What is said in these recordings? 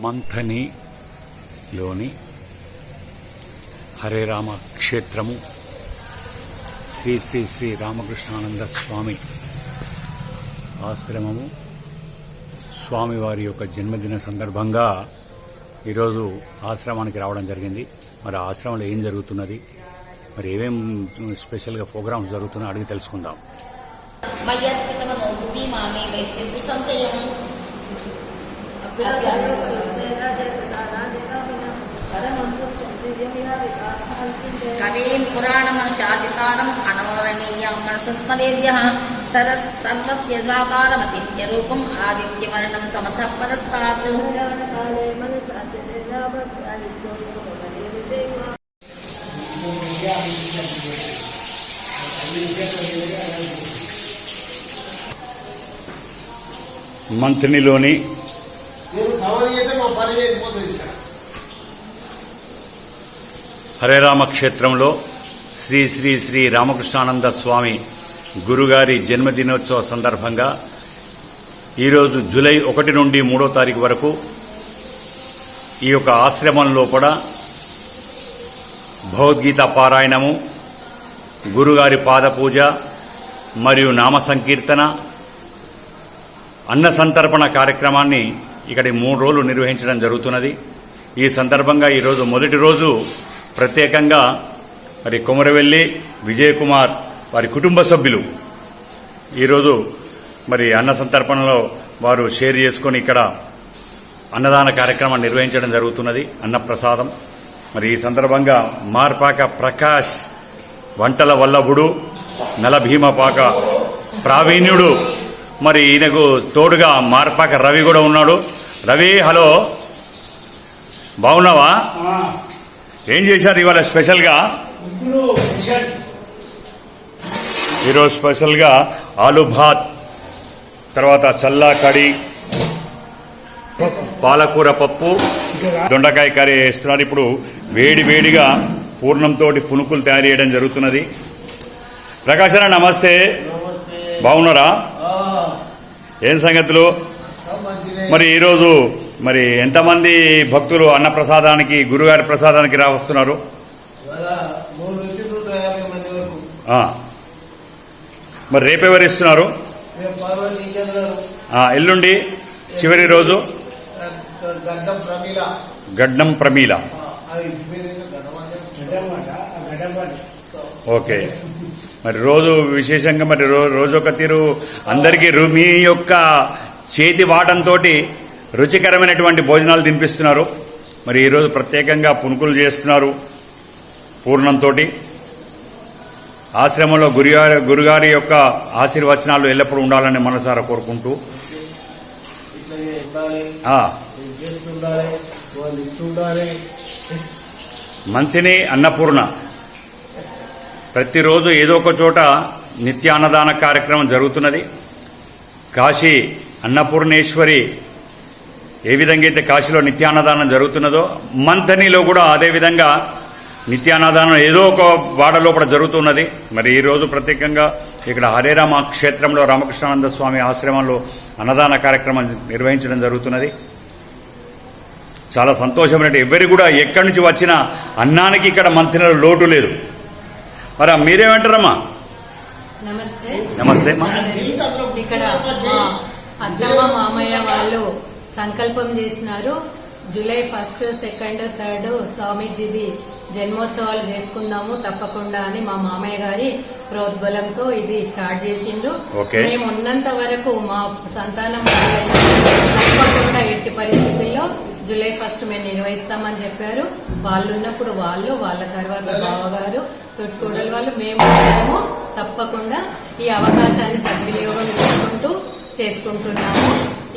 మంథనిలోని హరే రామ క్షేత్రము శ్రీ శ్రీ శ్రీ రామకృష్ణానంద స్వామి ఆశ్రమము స్వామివారి యొక్క జన్మదిన సందర్భంగా ఈరోజు ఆశ్రమానికి రావడం జరిగింది. మరి ఆశ్రమంలో ఏం జరుగుతున్నది, మరి ఏమేం స్పెషల్గా ప్రోగ్రామ్స్ జరుగుతున్నాయో అడిగి తెలుసుకుందాం. కవీం పురాణమనుశాసితానం అనవరణీయం మనసస్మరేద్యః సర్వస్య ద్వాకారమతిథ్య రూపం ఆదిత్యవర్ణం తమసః పరస్తాత్. మంథనిలోని హరే రామ క్షేత్రంలో శ్రీ శ్రీ శ్రీ రామకృష్ణానంద స్వామి గురుగారి జన్మదినోత్సవ సందర్భంగా ఈరోజు జూలై 1 నుండి 3వ తారీఖు వరకు ఈ యొక్క ఆశ్రమంలో కూడా భగవద్గీత పారాయణము, గురుగారి పాదపూజ మరియు నామ సంకీర్తన, అన్న సంతర్పణ కార్యక్రమాన్ని ఇక్కడ 3 రోజులు నిర్వహించడం జరుగుతున్నది. ఈ సందర్భంగా ఈరోజు మొదటి రోజు ప్రత్యేకంగా మరి కొమరవెల్లి విజయ్ కుమార్ వారి కుటుంబ సభ్యులు ఈరోజు మరి అన్న సంతర్పణలో వారు షేర్ చేసుకొని ఇక్కడ అన్నదాన కార్యక్రమాన్ని నిర్వహించడం జరుగుతున్నది, అన్నప్రసాదం. మరి ఈ సందర్భంగా మార్పాక ప్రకాష్, వంటల వల్లభుడు, నలభీమపాక ప్రావీణ్యుడు, మరి ఈయనకు తోడుగా మార్పాక రవి కూడా ఉన్నాడు. రవి, హలో, బాగున్నావా? ఏం చేశారు ఇవాళ స్పెషల్గా? ఈరోజు స్పెషల్గా ఆలు భాత్, తర్వాత చల్లా కడి, పాలకూర పప్పు, దొండకాయ కర్రీ వేస్తున్నారు. ఇప్పుడు వేడి వేడిగా పూర్ణంతో పునుకులు తయారు చేయడం జరుగుతున్నది. ప్రకాశ్ అన్న నమస్తే, బాగున్నారా? ఏం సంగతులు? మరి ఈరోజు మరి ఎంతమంది భక్తులు అన్నప్రసాదానికి, గురుగారి ప్రసాదానికి వస్తున్నారు? మరి రేపెవరు ఇస్తున్నారు? ఎల్లుండి చివరి రోజు గడ్డం ప్రమీల. ఓకే. మరి రోజు విశేషంగా మరి రోజొక తీరు అందరికీ మీ యొక్క చేతి వాటంతో రుచికరమైనటువంటి భోజనాలు తినిపిస్తున్నారు. మరి ఈరోజు ప్రత్యేకంగా పునుకులు చేస్తున్నారు పూర్ణంతో. ఆశ్రమంలో గురుగారి యొక్క ఆశీర్వచనాలు ఎల్లప్పుడూ ఉండాలని మనసారా కోరుకుంటూ మంథని అన్నపూర్ణ ప్రతిరోజు ఏదో ఒక చోట నిత్య అన్నదాన కార్యక్రమం జరుగుతున్నది. కాశీ అన్నపూర్ణేశ్వరి ఏ విధంగా అయితే కాశీలో నిత్యాన్నదానం జరుగుతున్నదో మంథనిలో కూడా అదేవిధంగా నిత్యాన్నదానం ఏదో ఒక వాడలో కూడా జరుగుతున్నది. మరి ఈరోజు ప్రత్యేకంగా ఇక్కడ హరే రామ క్షేత్రంలో రామకృష్ణానంద స్వామి ఆశ్రమంలో అన్నదాన కార్యక్రమం నిర్వహించడం జరుగుతున్నది. చాలా సంతోషమైన, ఎవరి కూడా ఎక్కడి నుంచి వచ్చిన అన్నానికి ఇక్కడ మంథనిలో లోటు లేదు. మరి మీరేమంటారమ్మా? నమస్తే. నమస్తే. ఇక్కడ అత్తమ్మ మామయ్య వాళ్ళు సంకల్పం చేసినారు, జూలై 1, 2, 3 స్వామీజీది జన్మోత్సవాలు చేసుకుందాము తప్పకుండా అని. మా మామయ్య గారి ప్రోద్బలంతో ఇది స్టార్ట్ చేసిండ్రు. మేము ఉన్నంత వరకు మా సంతానం తప్పకుండా ఎట్టి పరిస్థితుల్లో జూలై 1 మేము నిర్వహిస్తామని చెప్పారు. వాళ్ళు ఉన్నప్పుడు వాళ్ళు, వాళ్ళ తర్వాత బావగారు, తొట్టుకోడలు వాళ్ళు, మేము తప్పకుండా ఈ అవకాశాన్ని సద్వినియోగం చేసుకుంటున్నాము.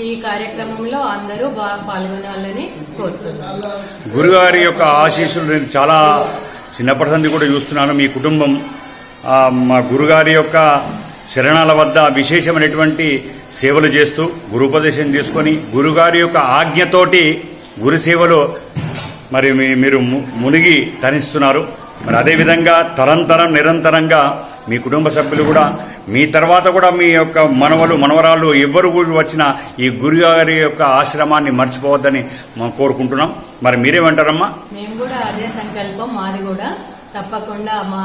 ఈ కార్యక్రమంలో అందరూ బాగా పాల్గొనాలని కోరుతున్నాను. గురుగారి యొక్క ఆశీస్సులు నేను చాలా చిన్నప్పటి నుండి కూడా చూస్తున్నాను. మీ కుటుంబం మా గురుగారి యొక్క శరణాల వద్ద విశేషమైనటువంటి సేవలు చేస్తూ గురుపదేశం తీసుకొని గురుగారి యొక్క ఆజ్ఞతోటి గురు సేవలో మరి మీరు మునిగి తరిస్తున్నారు. మరి అదేవిధంగా తరంతరం నిరంతరంగా మీ కుటుంబ సభ్యులు కూడా మీ తర్వాత కూడా మీ యొక్క మనవలు మనవరాళ్ళు ఎవరు కూడా వచ్చినా ఈ గురుగారి యొక్క ఆశ్రమాన్ని మర్చిపోవద్దని మనం కోరుకుంటున్నాం. మరి మీరేమంటారమ్మా? మేము కూడా అదే సంకల్పం మాది కూడా. తప్పకుండా మా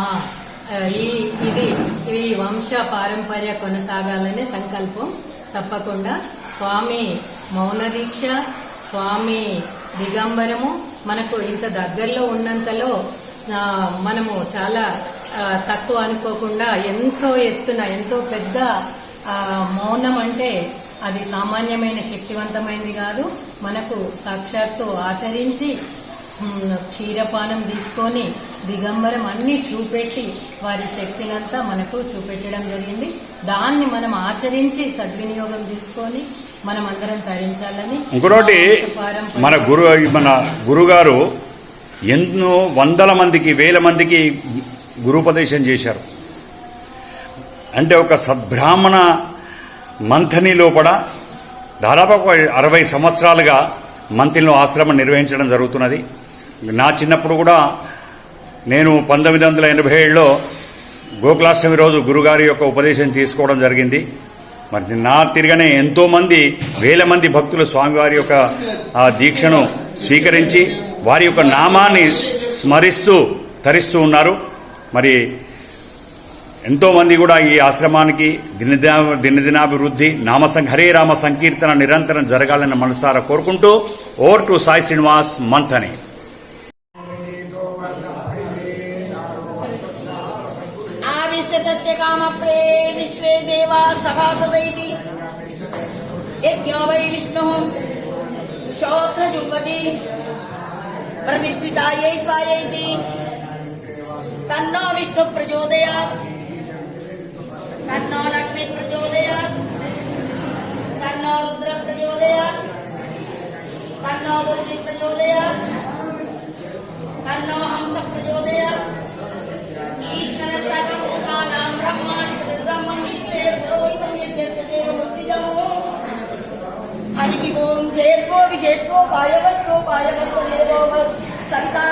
ఇది వంశ పారంపర్య కొనసాగాలనే సంకల్పం. తప్పకుండా స్వామి మౌన దీక్ష, స్వామి దిగంబరము మనకు ఇంత దగ్గరలో ఉన్నంతలో మనము చాలా తక్కువ అనుకోకుండా ఎంతో ఎత్తున ఎంతో పెద్ద మౌనం అంటే అది సామాన్యమైన శక్తివంతమైనది కాదు. మనకు సాక్షాత్తు ఆచరించి క్షీరపానం తీసుకొని దిగంబరం అన్ని చూపెట్టి వారి శక్తినంతా మనకు చూపెట్టడం జరిగింది. దాన్ని మనం ఆచరించి సద్వినియోగం తీసుకొని మనం అందరం తరించాలని. ఇంకొకటి మన గురుగారు ఎన్నో వందల మందికి వేల మందికి గురుపదేశం చేశారు. అంటే ఒక సద్బ్రాహ్మణ మంథని లోపల దాదాపు 60 సంవత్సరాలుగా మంథనిలో ఆశ్రమం నిర్వహించడం జరుగుతున్నది. నా చిన్నప్పుడు కూడా నేను 1987లో గోకులాష్టమి రోజు గురుగారి యొక్క ఉపదేశం తీసుకోవడం జరిగింది. మరి నా తిరగనే ఎంతోమంది వేల మంది భక్తులు స్వామివారి యొక్క ఆ దీక్షను స్వీకరించి వారి యొక్క నామాన్ని స్మరిస్తూ తరిస్తూ ఉన్నారు. మరి ఎంతోమంది కూడా ఈ ఆశ్రమానికి దినదినాభివృద్ధి హరే రామ సంకీర్తన నిరంతరం జరగాలని మనసారా కోరుకుంటూ ఓవర్ టు సాయి శ్రీనివాస్ మంథని. ఆవిశ్యతస్య కామప్రే విశ్వే దేవా సభాసదైతి యజ్ఞో వై విష్ణుః శ్రోత్రజుహ్వతి ప్రతిష్ఠితాయై స్వాయైతి తన్నో విష్ణు ప్రచోదయాత్ తన్నో లక్ష్మీ ప్రచోదయాత్ తన్నో రుద్ర ప్రచోదయాత్ తన్నో దుర్గి ప్రచోదయాత్ తన్నో హంస ప్రచోదయాత్ ఈశ్వర సర్వభూతానాం బ్రహ్మాధిపతి బ్రహ్మణీతే పురోహితం యజ్ఞస్య దేవ వృత్తిజం. హరి ఓం జయత్వో విజయత్వో పాయవత్వో పాయవత్వ దేవో సవితా